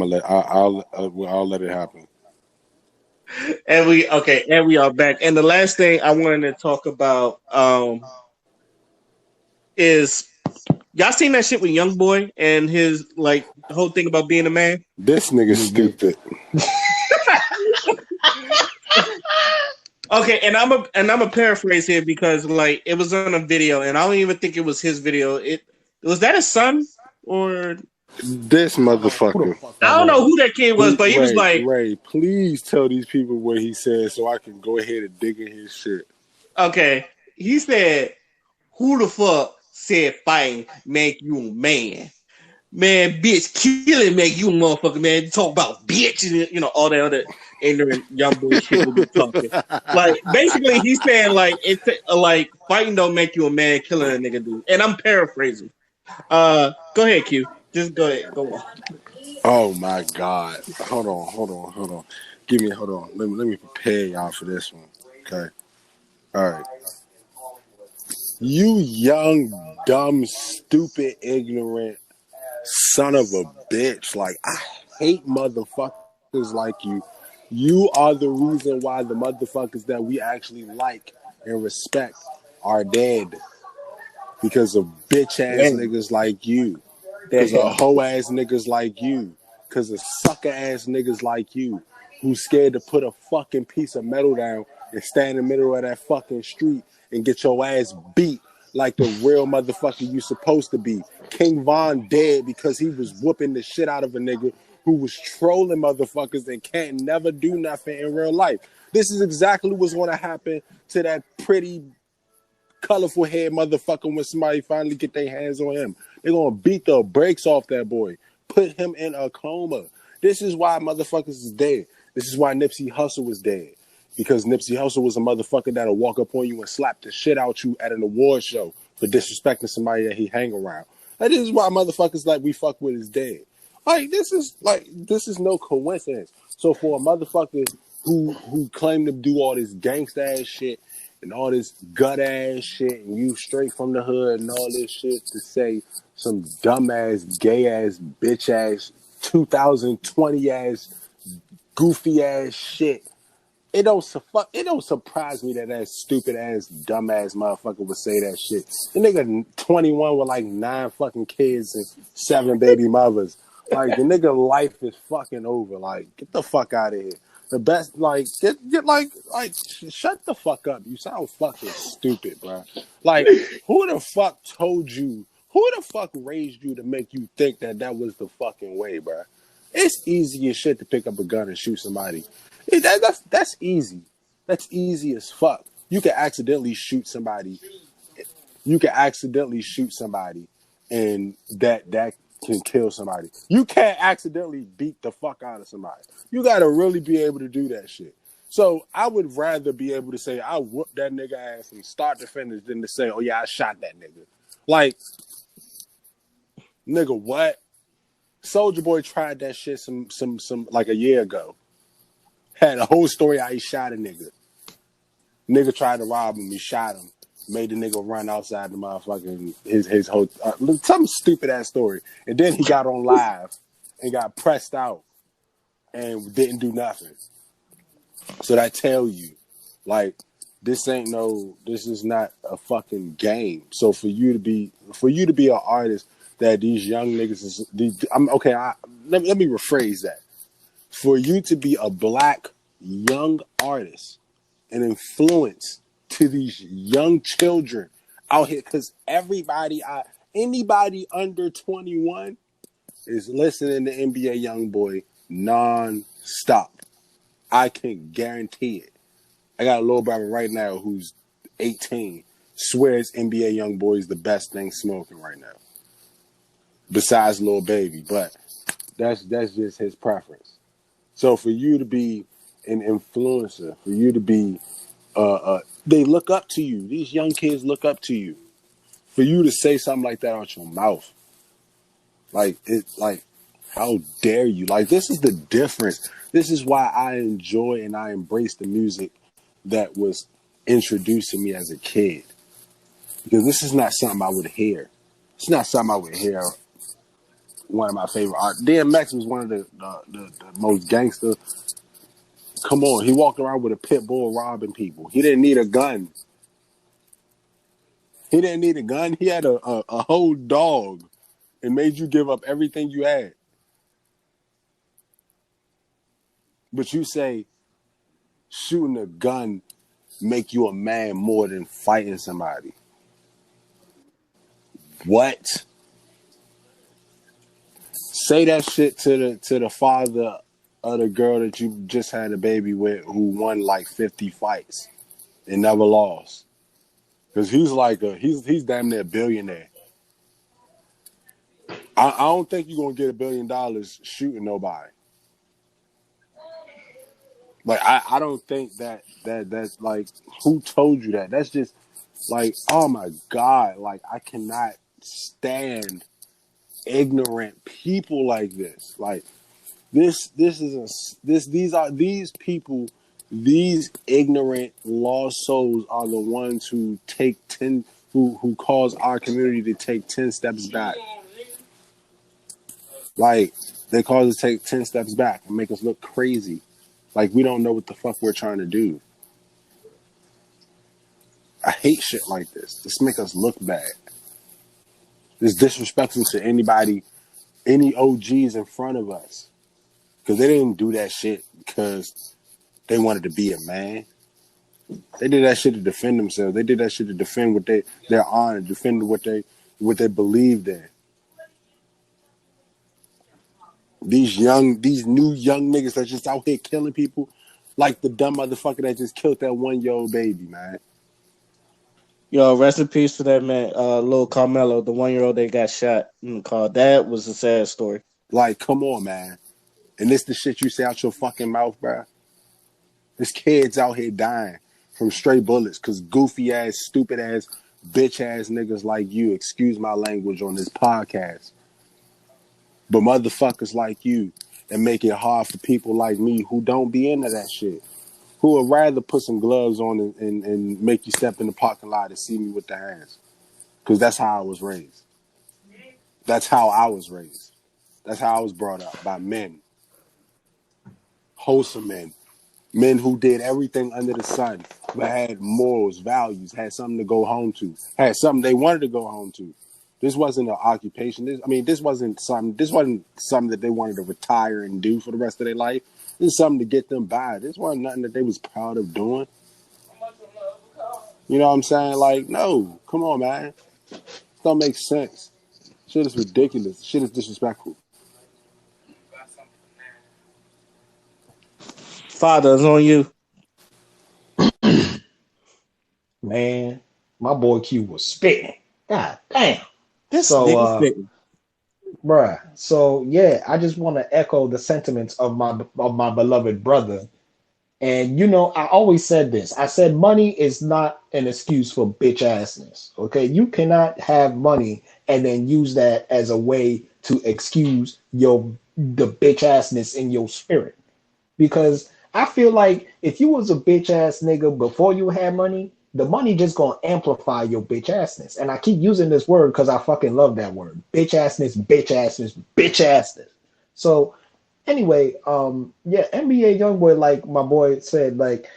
I'll let it happen. And we are back. And the last thing I wanted to talk about is y'all seen that shit with Youngboy and his like the whole thing about being a man? This nigga's stupid. Okay, and I'm a paraphrase here because like it was on a video, and I don't even think it was his video. It was that his son or This motherfucker. I don't know who that kid was, but he was like, Ray, please tell these people what he said so I can go ahead and dig in his shit. okay, he said, "Who the fuck said fighting make you a man? Man, bitch, killing make you a motherfucker, man. You talk about bitch and you know all that other ignorant young boy shit we be talking. Like basically, he's saying like it's like fighting don't make you a man, killing a nigga do. And I'm paraphrasing. Go ahead, Q. Just go ahead. Go on. Oh my God! Hold on. Hold on. Let me prepare y'all for this one. Okay. All right. You young, dumb, stupid, ignorant son of a bitch. Like, I hate motherfuckers like you. You are the reason why the motherfuckers that we actually like and respect are dead. Because of bitch ass niggas like you. Because of hoe ass niggas like you. Because of sucker ass niggas like you. Who's scared to put a fucking piece of metal down and stand in the middle of that fucking street and get your ass beat like the real motherfucker you supposed to be. King Von dead because he was whooping the shit out of a nigga who was trolling motherfuckers and can't never do nothing in real life. This is exactly what's going to happen to that pretty colorful hair motherfucker when somebody finally get their hands on him. They're going to beat the brakes off that boy. Put him in a coma. This is why motherfuckers is dead. This is why Nipsey Hussle was dead. Because Nipsey Hussle was a motherfucker that'll walk up on you and slap the shit out you at an award show for disrespecting somebody that he hang around. Like, this is why motherfuckers like we fuck with is dead. This is no coincidence. So for a motherfucker who claim to do all this gangsta ass shit and all this gut ass shit and you straight from the hood and all this shit to say some dumbass, gay ass, bitch ass, 2020 ass, goofy ass shit. It don't surprise me that stupid ass, dumbass motherfucker would say that shit. The nigga 21 with like 9 fucking kids and 7 baby mothers. Like, the nigga life is fucking over. Like, get the fuck out of here. The best, like, shut the fuck up. You sound fucking stupid, bro. Like, who the fuck told you? Who the fuck raised you to make you think that was the fucking way, bro? It's easy as shit to pick up a gun and shoot somebody. That's easy. That's easy as fuck. You can accidentally shoot somebody. And that can kill somebody. You can't accidentally beat the fuck out of somebody. You gotta really be able to do that shit. So I would rather be able to say I whooped that nigga ass from start to finish than to say, oh yeah, I shot that nigga. Like, nigga, what? Soulja Boy tried that shit some like a year ago. Had a whole story how he shot a nigga. Nigga tried to rob him, he shot him. Made the nigga run outside the motherfucking his whole some stupid ass story. And then he got on live and got pressed out and didn't do nothing. So that tell you, like, this is not a fucking game. So for you to be an artist that these young niggas let me rephrase that. For you to be a black young artist and influence to these young children out here, because anybody under 21 is listening to NBA Youngboy non-stop. I can guarantee it. I got a little brother right now who's 18, swears NBA Youngboy is the best thing smoking right now, besides Lil Baby, but that's just his preference. So for you to be an influencer, for you to be they look up to you. These young kids look up to you. For you to say something like that out your mouth, how dare you? Like, this is the difference. This is why I enjoy and I embrace the music that was introduced to me as a kid. Because this is not something I would hear. It's not something I would hear one of my favorite art. DMX was one of the most gangster. Come on, he walked around with a pit bull robbing people. He didn't need a gun. He didn't need a gun. He had a whole dog and made you give up everything you had. But you say shooting a gun make you a man more than fighting somebody. What? Say that shit to the father of the girl that you just had a baby with who won like 50 fights and never lost. Cause he's like he's damn near a billionaire. I don't think you're gonna get $1 billion shooting nobody. Like I don't think that's like who told you that? That's just like, oh my God, like I cannot stand ignorant people like this. Like this is these people, these ignorant lost souls are the ones who take 10 who cause our community to take 10 steps back. Like they cause us to take 10 steps back and make us look crazy. Like we don't know what the fuck we're trying to do. I hate shit like this. This make us look bad. It's disrespectful to anybody, any OGs in front of us. Because they didn't do that shit because they wanted to be a man. They did that shit to defend themselves. They did that shit to defend what their honor, defend what they believed in. These new young niggas that just out here killing people, like the dumb motherfucker that just killed that 1-year-old baby, man. Yo, rest in peace to that man, little Carmelo, the 1-year-old that got shot in the car. That was a sad story. Like, come on, man. And this the shit you say out your fucking mouth, bro. This kid's out here dying from stray bullets because goofy ass, stupid ass, bitch ass niggas like you, excuse my language on this podcast. But motherfuckers like you that make it hard for people like me who don't be into that shit. Who would rather put some gloves on and make you step in the parking lot and see me with the hands. Because that's how I was raised. That's how I was raised. That's how I was brought up by men. Wholesome men. Men who did everything under the sun, but had morals, values, had something to go home to, had something they wanted to go home to. This wasn't an occupation. This wasn't something that they wanted to retire and do for the rest of their life. This is something to get them by. This wasn't nothing that they was proud of doing. You know what I'm saying? Like, no, come on, man. It don't make sense. Shit is ridiculous. Shit is disrespectful. Father, it's on you. Man, my boy Q was spitting. God damn. This So, nigga spitting. bruh. So yeah, I just want to echo the sentiments of my beloved brother. And I always said this. I said money is not an excuse for bitch assness. Okay, you cannot have money and then use that as a way to excuse the bitch assness in your spirit. Because I feel like if you was a bitch ass nigga before you had money, the money just gonna amplify your bitch assness. And I keep using this word because I fucking love that word. Bitch assness, bitch assness, bitch assness. So anyway, yeah, NBA Youngboy, like my boy said, like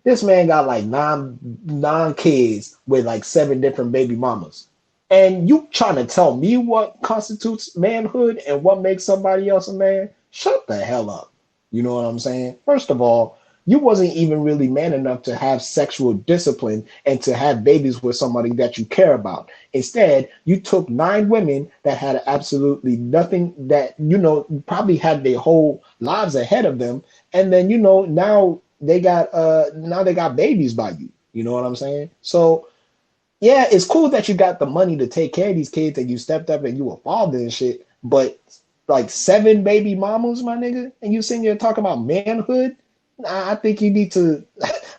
this man got like nine kids with like 7 different baby mamas. And you trying to tell me what constitutes manhood and what makes somebody else a man? Shut the hell up. You know what I'm saying? First of all, you wasn't even really man enough to have sexual discipline and to have babies with somebody that you care about. Instead, you took 9 women that had absolutely nothing, that probably had their whole lives ahead of them, and then now they got babies by you. You know what I'm saying? So yeah, it's cool that you got the money to take care of these kids and you stepped up and you were father and shit, but like 7 baby mamas, my nigga, and you sitting here talking about manhood. I think you need to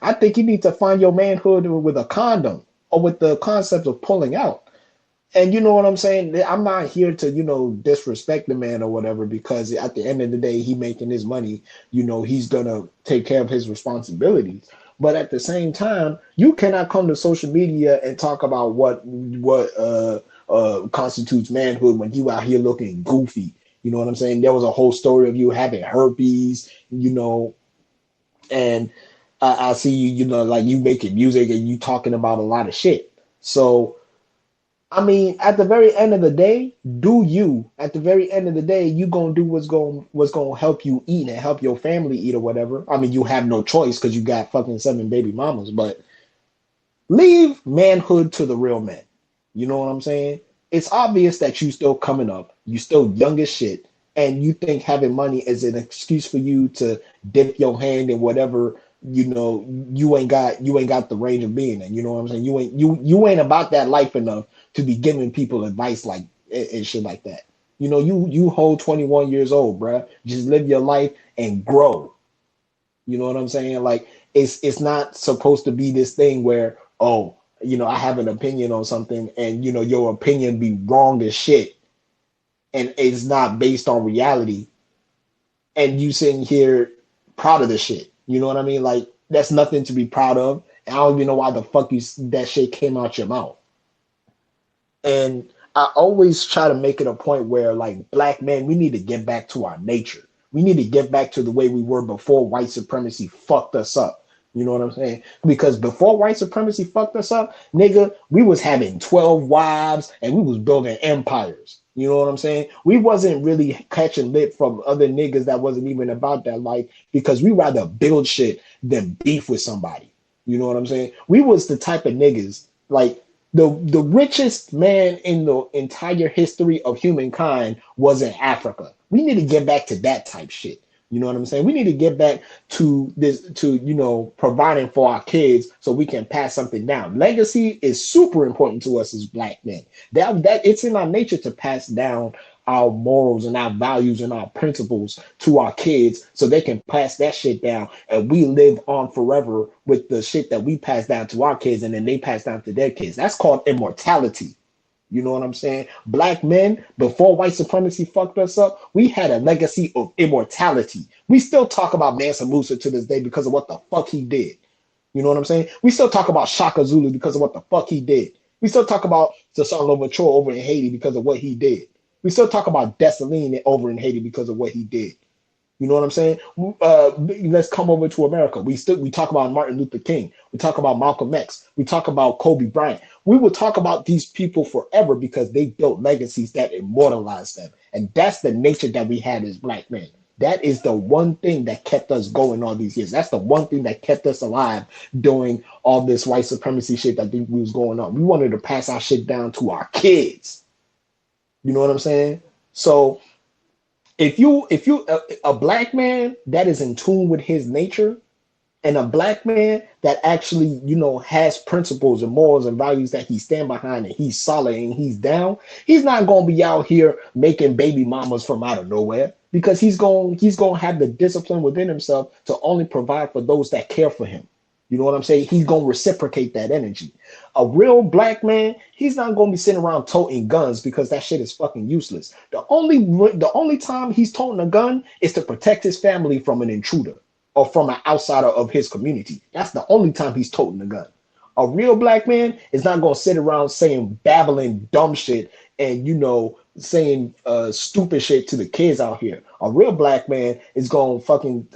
I think you need to find your manhood with a condom or with the concept of pulling out. And you know what I'm saying? I'm not here to, disrespect the man or whatever, because at the end of the day, he making his money, he's gonna take care of his responsibilities. But at the same time, you cannot come to social media and talk about what constitutes manhood when you out here looking goofy You know what I'm saying? There was a whole story of you having herpes, and I see you, like you making music and you talking about a lot of shit. So I mean, at the very end of the day, do you? At the very end of the day, you gonna do what's gonna help you eat and help your family eat or whatever. I mean, you have no choice because you got fucking 7 baby mamas, but leave manhood to the real men. You know what I'm saying? It's obvious that you still coming up, you still young as shit, and you think having money is an excuse for you to dip your hand in whatever you ain't got the range of being in. You know what I'm saying? You ain't about that life enough to be giving people advice like and shit like that. You hold 21 years old, bruh. Just live your life and grow. You know what I'm saying? Like it's not supposed to be this thing where, oh, I have an opinion on something and your opinion be wrong as shit and it's not based on reality and you sitting here proud of the shit. You know what I mean? Like that's nothing to be proud of. And I don't even know why the fuck that shit came out your mouth. And I always try to make it a point where, like, black men, we need to get back to our nature. We need to get back to the way we were before white supremacy fucked us up. You know what I'm saying? Because before white supremacy fucked us up, nigga, we was having 12 wives and we was building empires. You know what I'm saying? We wasn't really catching lit from other niggas that wasn't even about that life because we rather build shit than beef with somebody. You know what I'm saying? We was the type of niggas like the richest man in the entire history of humankind was in Africa. We need to get back to that type shit. You know what I'm saying? We need to get back to this, to providing for our kids so we can pass something down. Legacy is super important to us as black men. That it's in our nature to pass down our morals and our values and our principles to our kids so they can pass that shit down and we live on forever with the shit that we pass down to our kids and then they pass down to their kids. That's called immortality. You know what I'm saying? Black men, before white supremacy fucked us up, we had a legacy of immortality. We still talk about Mansa Musa to this day because of what the fuck he did. You know what I'm saying? We still talk about Shaka Zulu because of what the fuck he did. We still talk about Sasson Louverture over in Haiti because of what he did. We still talk about Dessalines over in Haiti because of what he did. You know what I'm saying? Let's come over to America. We talk about Martin Luther King. We talk about Malcolm X. We talk about Kobe Bryant. We will talk about these people forever because they built legacies that immortalized them. And that's the nature that we had as black men. That is the one thing that kept us going all these years. That's the one thing that kept us alive during all this white supremacy shit that was going on. We wanted to pass our shit down to our kids. You know what I'm saying? So if you a black man that is in tune with his nature and a black man that actually has principles and morals and values that he stand behind and he's solid and he's down, he's not going to be out here making baby mamas from out of nowhere because he's going to have the discipline within himself to only provide for those that care for him. You know what I'm saying? He's going to reciprocate that energy. A real black man, he's not going to be sitting around toting guns because that shit is fucking useless. The only time he's toting a gun is to protect his family from an intruder or from an outsider of his community. That's the only time he's toting a gun. A real black man is not going to sit around saying babbling dumb shit and saying stupid shit to the kids out here. A real black man is going to fucking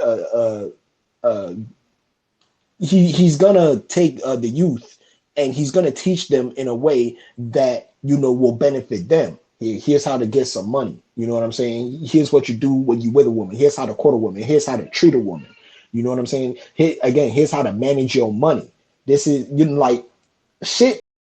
he's gonna take the youth and he's gonna teach them in a way that will benefit them. Here's how to get some money. You know what I'm saying? Here's what you do when you with a woman. Here's how to court a woman. Here's how to treat a woman. You know what I'm saying? Here's how to manage your money. This is like shit